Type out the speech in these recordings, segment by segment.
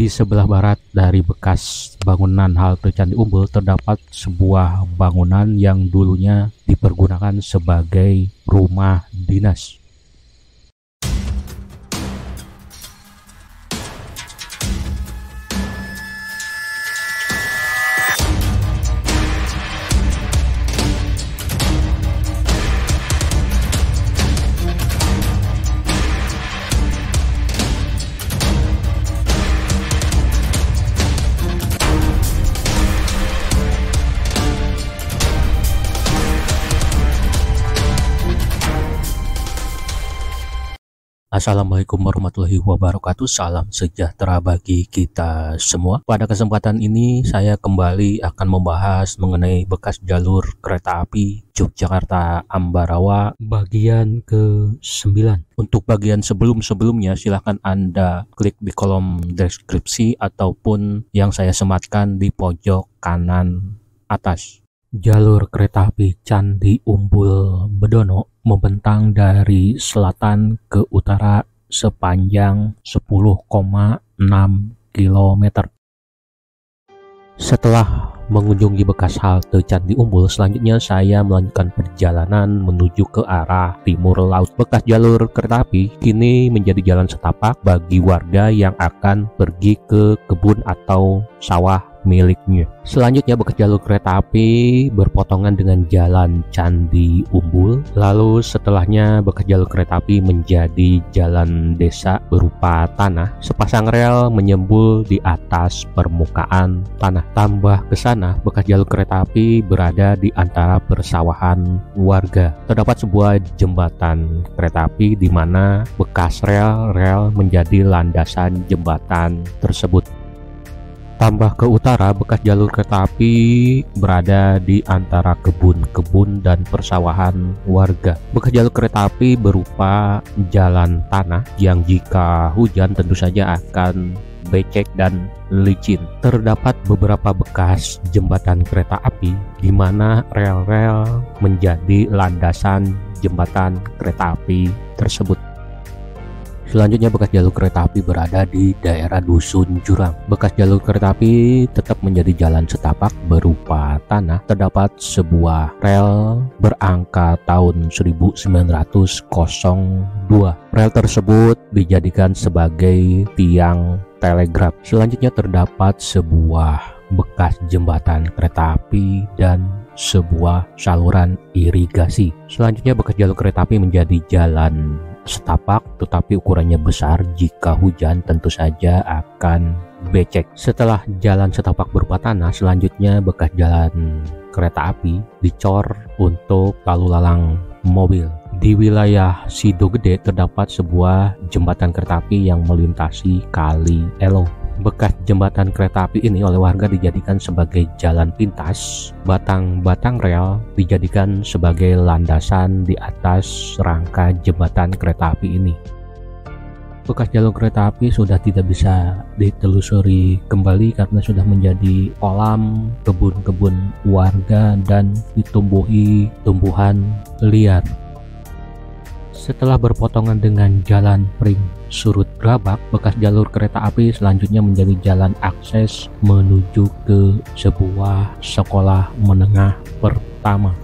Di sebelah barat dari bekas bangunan halte Candi Umbul terdapat sebuah bangunan yang dulunya dipergunakan sebagai rumah dinas. Assalamualaikum warahmatullahi wabarakatuh. Salam sejahtera bagi kita semua. Pada kesempatan ini saya kembali akan membahas mengenai bekas jalur kereta api Yogyakarta Ambarawa bagian ke-9. Untuk bagian sebelumnya silahkan Anda klik di kolom deskripsi ataupun yang saya sematkan di pojok kanan atas. Jalur kereta api Candi Umbul Bedono membentang dari selatan ke utara sepanjang 10,6 km. Setelah mengunjungi bekas halte Candi Umbul, selanjutnya saya melanjutkan perjalanan menuju ke arah timur laut. Bekas jalur kereta api kini menjadi jalan setapak bagi warga yang akan pergi ke kebun atau sawah miliknya. Selanjutnya bekas jalur kereta api berpotongan dengan jalan Candi Umbul. Lalu setelahnya bekas jalur kereta api menjadi jalan desa berupa tanah. Sepasang rel menyembul di atas permukaan tanah. Tambah ke sana, bekas jalur kereta api berada di antara persawahan warga. Terdapat sebuah jembatan kereta api di mana bekas rel menjadi landasan jembatan tersebut. Tambah ke utara, bekas jalur kereta api berada di antara kebun-kebun dan persawahan warga. Bekas jalur kereta api berupa jalan tanah yang jika hujan tentu saja akan becek dan licin. Terdapat beberapa bekas jembatan kereta api di mana rel-rel menjadi landasan jembatan kereta api tersebut. Selanjutnya bekas jalur kereta api berada di daerah Dusun Jurang. Bekas jalur kereta api tetap menjadi jalan setapak berupa tanah. Terdapat sebuah rel berangka tahun 1902. Rel tersebut dijadikan sebagai tiang telegraf. Selanjutnya terdapat sebuah bekas jembatan kereta api dan sebuah saluran irigasi. Selanjutnya bekas jalur kereta api menjadi jalan setapak tetapi ukurannya besar, jika hujan tentu saja akan becek. Setelah jalan setapak berupa tanah, selanjutnya bekas jalan kereta api dicor untuk lalu lalang mobil. Di wilayah Sidogede terdapat sebuah jembatan kereta api yang melintasi Kali Elo. Bekas jembatan kereta api ini oleh warga dijadikan sebagai jalan pintas. Batang-batang rel dijadikan sebagai landasan di atas rangka jembatan kereta api ini. Bekas jalur kereta api sudah tidak bisa ditelusuri kembali karena sudah menjadi kolam kebun-kebun warga dan ditumbuhi tumbuhan liar. Setelah berpotongan dengan jalan Pring Surut Grabak, bekas jalur kereta api selanjutnya menjadi jalan akses menuju ke sebuah sekolah menengah pertama.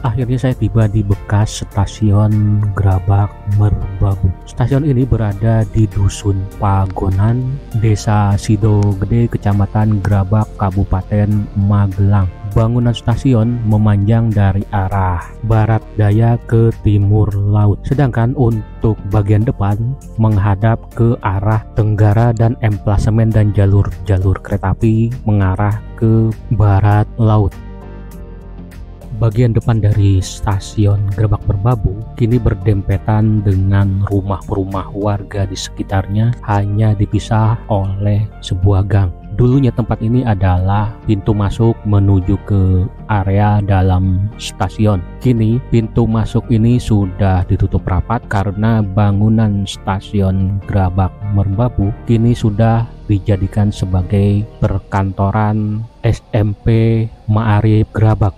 Akhirnya saya tiba di bekas stasiun Grabak Merbabu. Stasiun ini berada di Dusun Pagonan, Desa Sidogede, Kecamatan Grabak, Kabupaten Magelang. Bangunan stasiun memanjang dari arah barat daya ke timur laut, sedangkan untuk bagian depan menghadap ke arah tenggara dan emplasemen dan jalur-jalur kereta api mengarah ke barat laut. Bagian depan dari stasiun Grabak Merbabu kini berdempetan dengan rumah-rumah warga di sekitarnya, hanya dipisah oleh sebuah gang. Dulunya tempat ini adalah pintu masuk menuju ke area dalam stasiun. Kini pintu masuk ini sudah ditutup rapat karena bangunan stasiun Grabak Merbabu kini sudah dijadikan sebagai perkantoran SMP Ma'arif Grabak.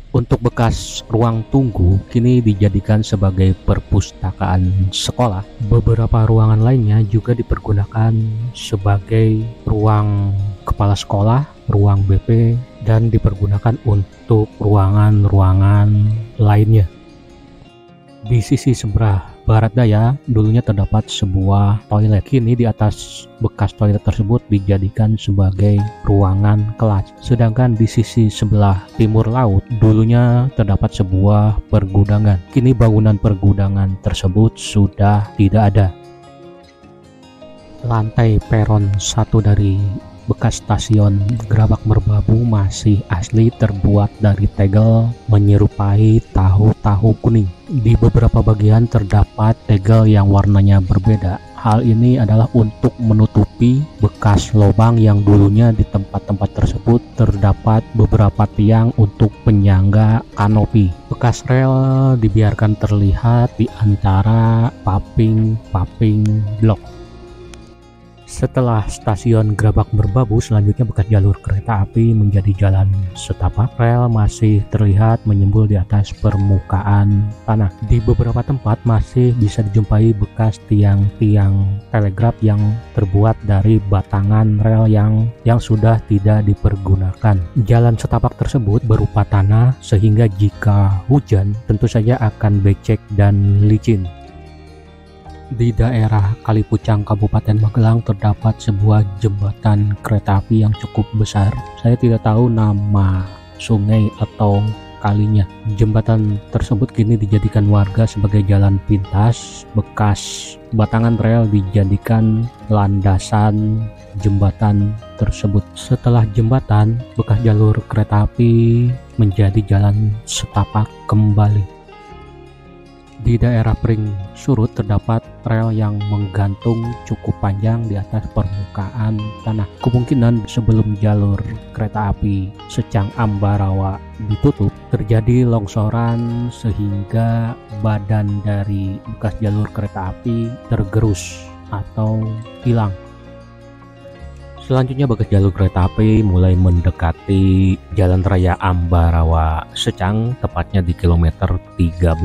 Untuk bekas ruang tunggu kini dijadikan sebagai perpustakaan sekolah. Beberapa ruangan lainnya juga dipergunakan sebagai ruang kepala sekolah, ruang BP, dan dipergunakan untuk ruangan-ruangan lainnya. Di sisi sebelah barat daya dulunya terdapat sebuah toilet. Kini di atas bekas toilet tersebut dijadikan sebagai ruangan kelas. Sedangkan di sisi sebelah timur laut dulunya terdapat sebuah pergudangan. Kini bangunan pergudangan tersebut sudah tidak ada. Lantai peron 1 dari bekas stasiun Gerabak Merbabu masih asli, terbuat dari tegel menyerupai tahu kuning. Di beberapa bagian terdapat tegel yang warnanya berbeda. Hal ini adalah untuk menutupi bekas lubang yang dulunya di tempat-tempat tersebut terdapat beberapa tiang untuk penyangga kanopi. Bekas rel dibiarkan terlihat di antara paping blok. Setelah stasiun Gerabak Merbabu, selanjutnya bekas jalur kereta api menjadi jalan setapak. Rel masih terlihat menyembul di atas permukaan tanah. Di beberapa tempat masih bisa dijumpai bekas tiang-tiang telegraf yang terbuat dari batangan rel yang sudah tidak dipergunakan. Jalan setapak tersebut berupa tanah sehingga jika hujan tentu saja akan becek dan licin. Di daerah Kalipucang, Kabupaten Magelang terdapat sebuah jembatan kereta api yang cukup besar. Saya tidak tahu nama sungai atau kalinya. Jembatan tersebut kini dijadikan warga sebagai jalan pintas. Bekas batangan rel dijadikan landasan jembatan tersebut. Setelah jembatan, bekas jalur kereta api menjadi jalan setapak kembali. Di daerah Pring Surut terdapat rel yang menggantung cukup panjang di atas permukaan tanah. Kemungkinan sebelum jalur kereta api Secang Ambarawa ditutup, terjadi longsoran sehingga badan dari bekas jalur kereta api tergerus atau hilang. Selanjutnya bekas jalur kereta api mulai mendekati Jalan Raya Ambarawa Secang, tepatnya di kilometer 13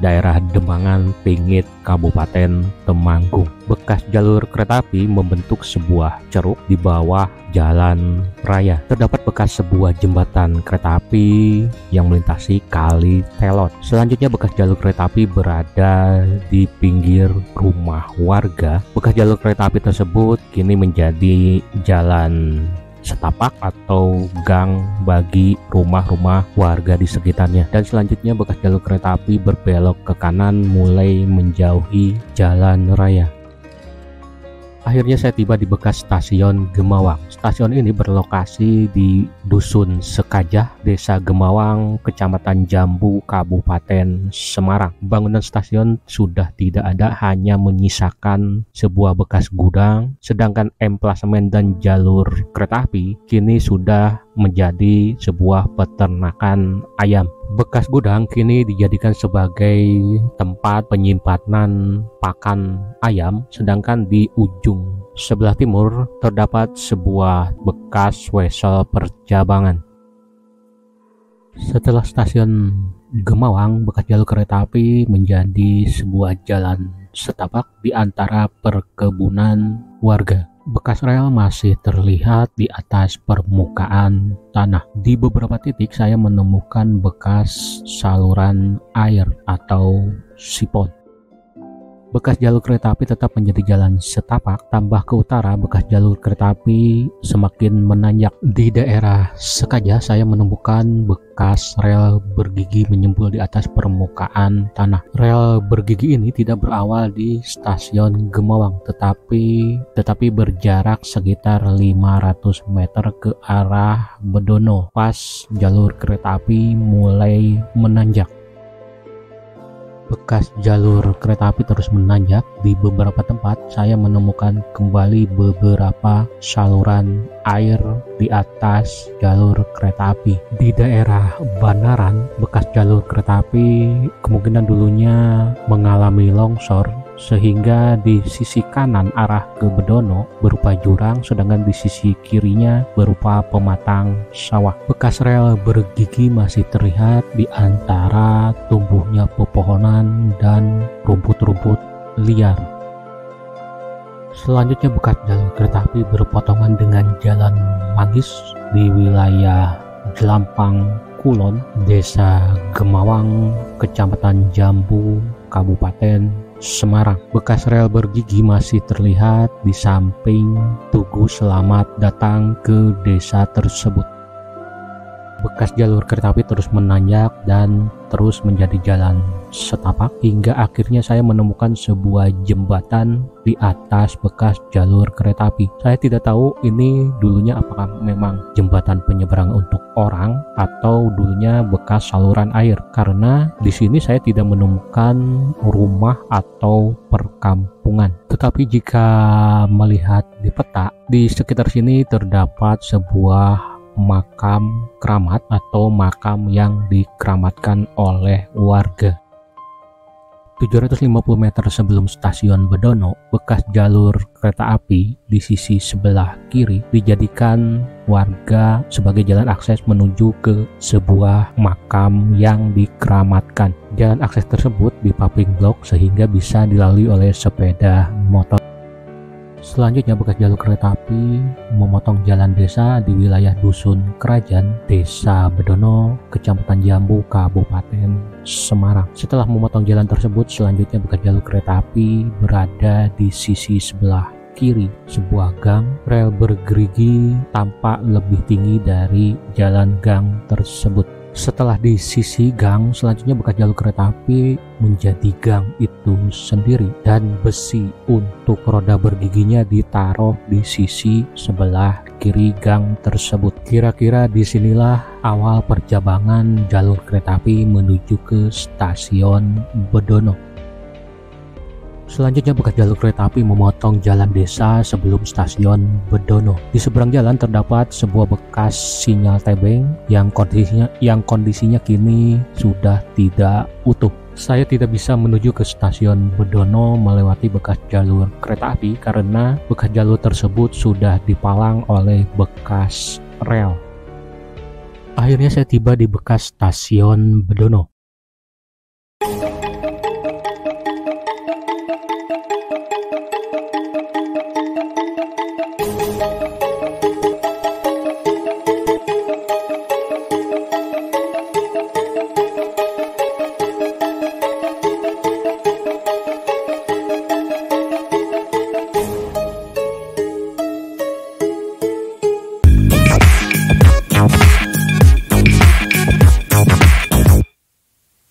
daerah Demangan, Pingit, Kabupaten Temanggung. Bekas jalur kereta api membentuk sebuah ceruk di bawah jalan raya. Terdapat bekas sebuah jembatan kereta api yang melintasi Kali Telot. Selanjutnya bekas jalur kereta api berada di pinggir rumah warga. Bekas jalur kereta api tersebut kini menjadi jalan setapak atau gang bagi rumah-rumah warga di sekitarnya. Dan selanjutnya bekas jalur kereta api berbelok ke kanan mulai menjauhi jalan raya. Akhirnya saya tiba di bekas stasiun Gemawang. Stasiun ini berlokasi di Dusun Sekajah, Desa Gemawang, Kecamatan Jambu, Kabupaten Semarang. Bangunan stasiun sudah tidak ada, hanya menyisakan sebuah bekas gudang, sedangkan emplasemen dan jalur kereta api kini sudah menjadi sebuah peternakan ayam. Bekas gudang kini dijadikan sebagai tempat penyimpanan pakan ayam, sedangkan di ujung sebelah timur terdapat sebuah bekas wesel percabangan. Setelah stasiun Gemawang, bekas jalur kereta api menjadi sebuah jalan setapak di antara perkebunan warga. Bekas rel masih terlihat di atas permukaan tanah. Di beberapa titik saya menemukan bekas saluran air atau sipon. Bekas jalur kereta api tetap menjadi jalan setapak. Tambah ke utara, bekas jalur kereta api semakin menanjak. Di daerah Sekajah saya menemukan bekas rel bergigi menyembul di atas permukaan tanah. Rel bergigi ini tidak berawal di stasiun Gemawang, tetapi berjarak sekitar 500 meter ke arah Bedono pas jalur kereta api mulai menanjak. Bekas jalur kereta api terus menanjak. Di beberapa tempat saya menemukan kembali beberapa saluran air di atas jalur kereta api. Di daerah Banaran, bekas jalur kereta api kemungkinan dulunya mengalami longsor sehingga di sisi kanan arah ke Bedono berupa jurang, sedangkan di sisi kirinya berupa pematang sawah. Bekas rel bergigi masih terlihat di antara tumbuhnya pepohonan dan rumput-rumput liar. Selanjutnya bekas jalur kereta api berpotongan dengan Jalan Manggis di wilayah Jelampang Kulon, Desa Gemawang, Kecamatan Jambu, Kabupaten Semarang. Bekas rel bergigi masih terlihat di samping Tugu Selamat datang ke desa tersebut. Bekas jalur kereta api terus menanjak dan terus menjadi jalan setapak hingga akhirnya saya menemukan sebuah jembatan di atas bekas jalur kereta api. Saya tidak tahu ini dulunya apakah memang jembatan penyeberang untuk orang atau dulunya bekas saluran air, karena di sini saya tidak menemukan rumah atau perkampungan. Tetapi jika melihat di peta, di sekitar sini terdapat sebuah makam keramat atau makam yang dikeramatkan oleh warga. 750 meter sebelum stasiun Bedono, bekas jalur kereta api di sisi sebelah kiri dijadikan warga sebagai jalan akses menuju ke sebuah makam yang dikeramatkan. Jalan akses tersebut dipaving blok sehingga bisa dilalui oleh sepeda motor. Selanjutnya bekas jalur kereta api memotong jalan desa di wilayah Dusun Kerajaan, Desa Bedono, Kecamatan Jambu, Kabupaten Semarang. Setelah memotong jalan tersebut, selanjutnya bekas jalur kereta api berada di sisi sebelah kiri. Sebuah gang rel bergerigi tampak lebih tinggi dari jalan gang tersebut. Setelah di sisi gang, selanjutnya bekas jalur kereta api menjadi gang itu sendiri dan besi untuk roda bergiginya ditaruh di sisi sebelah kiri gang tersebut. Kira-kira disinilah awal perjabangan jalur kereta api menuju ke stasiun Bedono. Selanjutnya bekas jalur kereta api memotong jalan desa sebelum stasiun Bedono. Di seberang jalan terdapat sebuah bekas sinyal tebeng yang kondisinya kini sudah tidak utuh. Saya tidak bisa menuju ke stasiun Bedono melewati bekas jalur kereta api karena bekas jalur tersebut sudah dipalang oleh bekas rel. Akhirnya saya tiba di bekas stasiun Bedono.